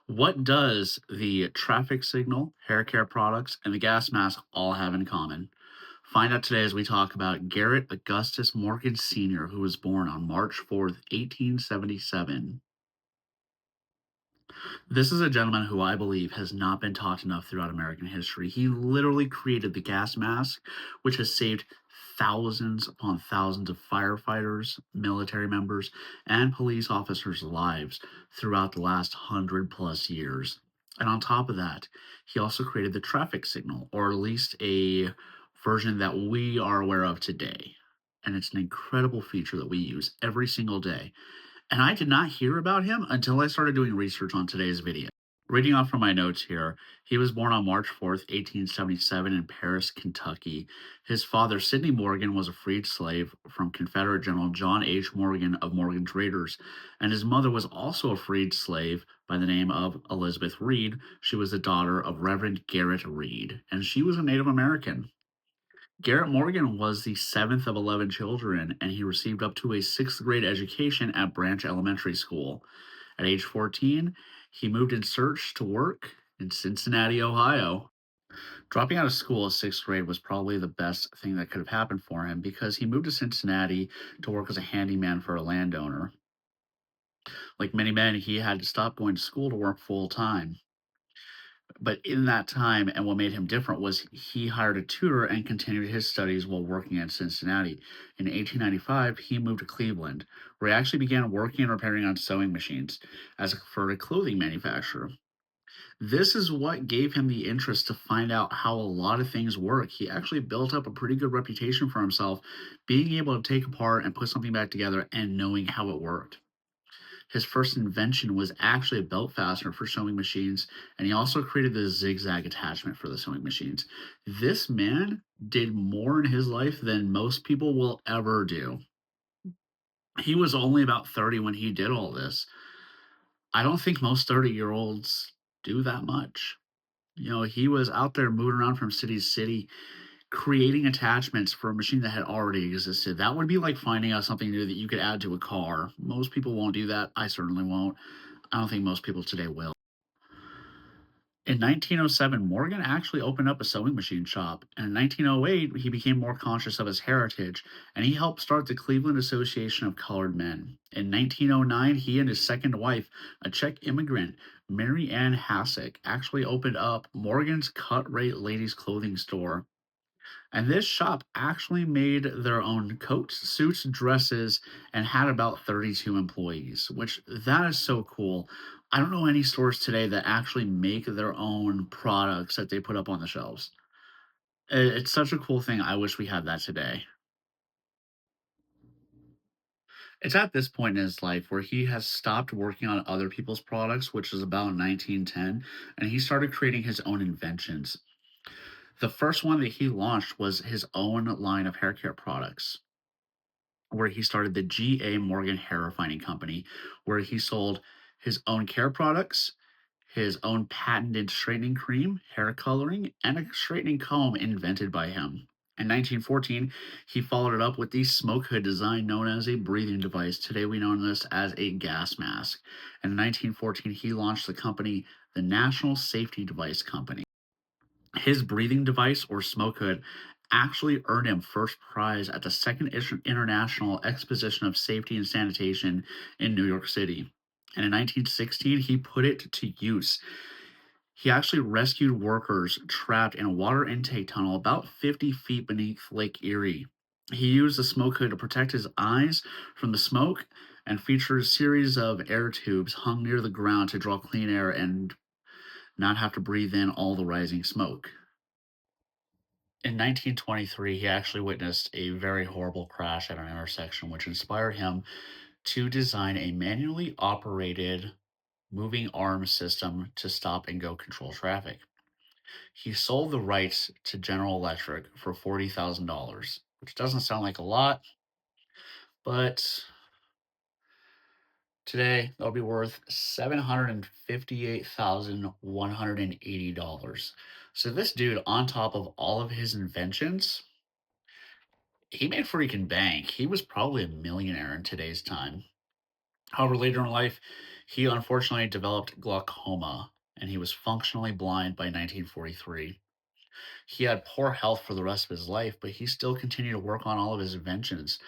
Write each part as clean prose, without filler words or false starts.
What does the traffic signal, hair care products, and the gas mask all have in common? Find out today as we talk about Garrett Augustus Morgan Sr., who was born on March 4th, 1877. This is a gentleman who I believe has not been taught enough throughout American history. He literally created the gas mask, which has saved thousands upon thousands of firefighters, military members, and police officers' lives throughout the last 100 plus years. And on top of that, he also created the traffic signal, or at least a version that we are aware of today. And it's an incredible feature that we use every single day. And I did not hear about him until I started doing research on today's video. Reading off from my notes here, he was born on March 4th, 1877, in Paris, Kentucky. His father, Sidney Morgan, was a freed slave from Confederate General John H. Morgan of Morgan's Raiders, and his mother was also a freed slave by the name of Elizabeth Reed. She was the daughter of Reverend Garrett Reed, and she was a Native American. Garrett Morgan was the seventh of 11 children, and he received up to a sixth grade education at Branch Elementary School. At age 14, he moved in search to work in Cincinnati, Ohio. Dropping out of school at sixth grade was probably the best thing that could have happened for him because he moved to Cincinnati to work as a handyman for a landowner. Like many men, he had to stop going to school to work full time. But in that time, and what made him different was he hired a tutor and continued his studies while working at Cincinnati. In 1895, he moved to Cleveland, where he actually began working and repairing on sewing machines for a clothing manufacturer. This is what gave him the interest to find out how a lot of things work. He actually built up a pretty good reputation for himself, being able to take apart and put something back together and knowing how it worked. His first invention was actually a belt fastener for sewing machines, and he also created the zigzag attachment for the sewing machines. This man did more in his life than most people will ever do. He was only about 30 when he did all this. I don't think most 30-year-olds do that much. He was out there moving around from city to city, creating attachments for a machine that had already existed. That would be like finding out something new that you could add to a car. Most people won't do that. I certainly won't. I don't think most people today will. In 1907, Morgan actually opened up a sewing machine shop, and in 1908, he became more conscious of his heritage, and he helped start the Cleveland Association of Colored Men. In 1909, he and his second wife, a Czech immigrant, Mary Ann Hasek, actually opened up Morgan's Cut Rate Ladies Clothing Store, and this shop actually made their own coats, suits, dresses, and had about 32 employees, which that is so cool. I don't know any stores today that actually make their own products that they put up on the shelves. It's such a cool thing. I wish we had that today. It's at this point in his life where he has stopped working on other people's products, which is about 1910, and he started creating his own inventions. The first one that he launched was his own line of hair care products, where he started the G.A. Morgan Hair Refining Company, where he sold his own care products, his own patented straightening cream, hair coloring, and a straightening comb invented by him. In 1914, he followed it up with the smoke hood design known as a breathing device. Today we know this as a gas mask. And in 1914, he launched the company, the National Safety Device Company. His breathing device or smoke hood actually earned him first prize at the second International Exposition of Safety and Sanitation in New York City. And in 1916, he put it to use. He actually rescued workers trapped in a water intake tunnel about 50 feet beneath Lake Erie. He used the smoke hood to protect his eyes from the smoke and featured a series of air tubes hung near the ground to draw clean air and not have to breathe in all the rising smoke. In 1923, he actually witnessed a very horrible crash at an intersection, which inspired him to design a manually operated moving arm system to stop and go control traffic. He sold the rights to General Electric for $40,000, which doesn't sound like a lot, but today they'll be worth $758,180. So this dude, on top of all of his inventions, he made freaking bank. He was probably a millionaire in today's time. However, later in life, He unfortunately developed glaucoma and he was functionally blind by 1943. He had poor health for the rest of his life, but he still continued to work on all of his inventions.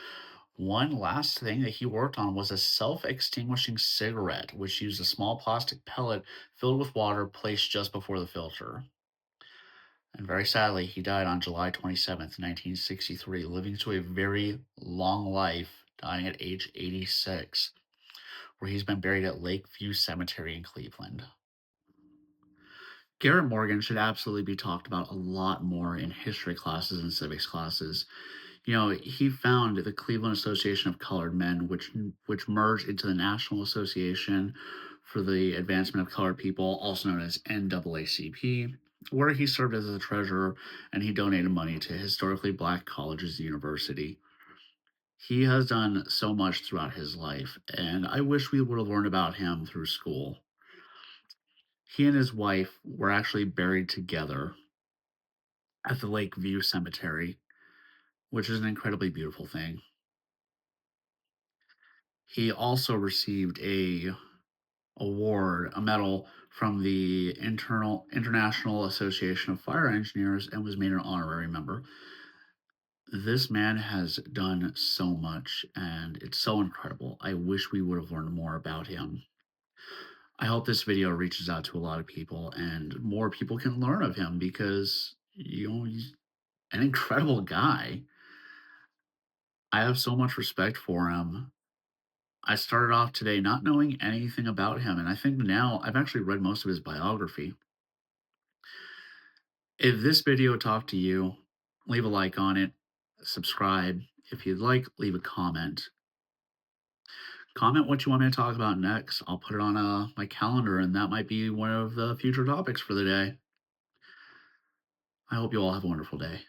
One last thing that he worked on was a self extinguishing cigarette, which used a small plastic pellet filled with water placed just before the filter. And very sadly, he died on July 27th, 1963, living to a very long life, dying at age 86, where he's been buried at Lakeview Cemetery in Cleveland. Garrett Morgan should absolutely be talked about a lot more in history classes and civics classes. He founded the Cleveland Association of Colored Men, which merged into the National Association for the Advancement of Colored People, also known as NAACP, where he served as the treasurer and he donated money to historically black colleges and university. He has done so much throughout his life, and I wish we would have learned about him through school. He and his wife were actually buried together at the Lakeview Cemetery, which is an incredibly beautiful thing. He also received a award, a medal from the International Association of Fire Engineers and was made an honorary member. This man has done so much and it's so incredible. I wish we would have learned more about him. I hope this video reaches out to a lot of people and more people can learn of him because he's an incredible guy. I have so much respect for him. I started off today not knowing anything about him, and I think now I've actually read most of his biography. If this video talked to you, leave a like on it, subscribe. If you'd like, leave a comment. Comment what you want me to talk about next. I'll put it on my calendar, and that might be one of the future topics for the day. I hope you all have a wonderful day.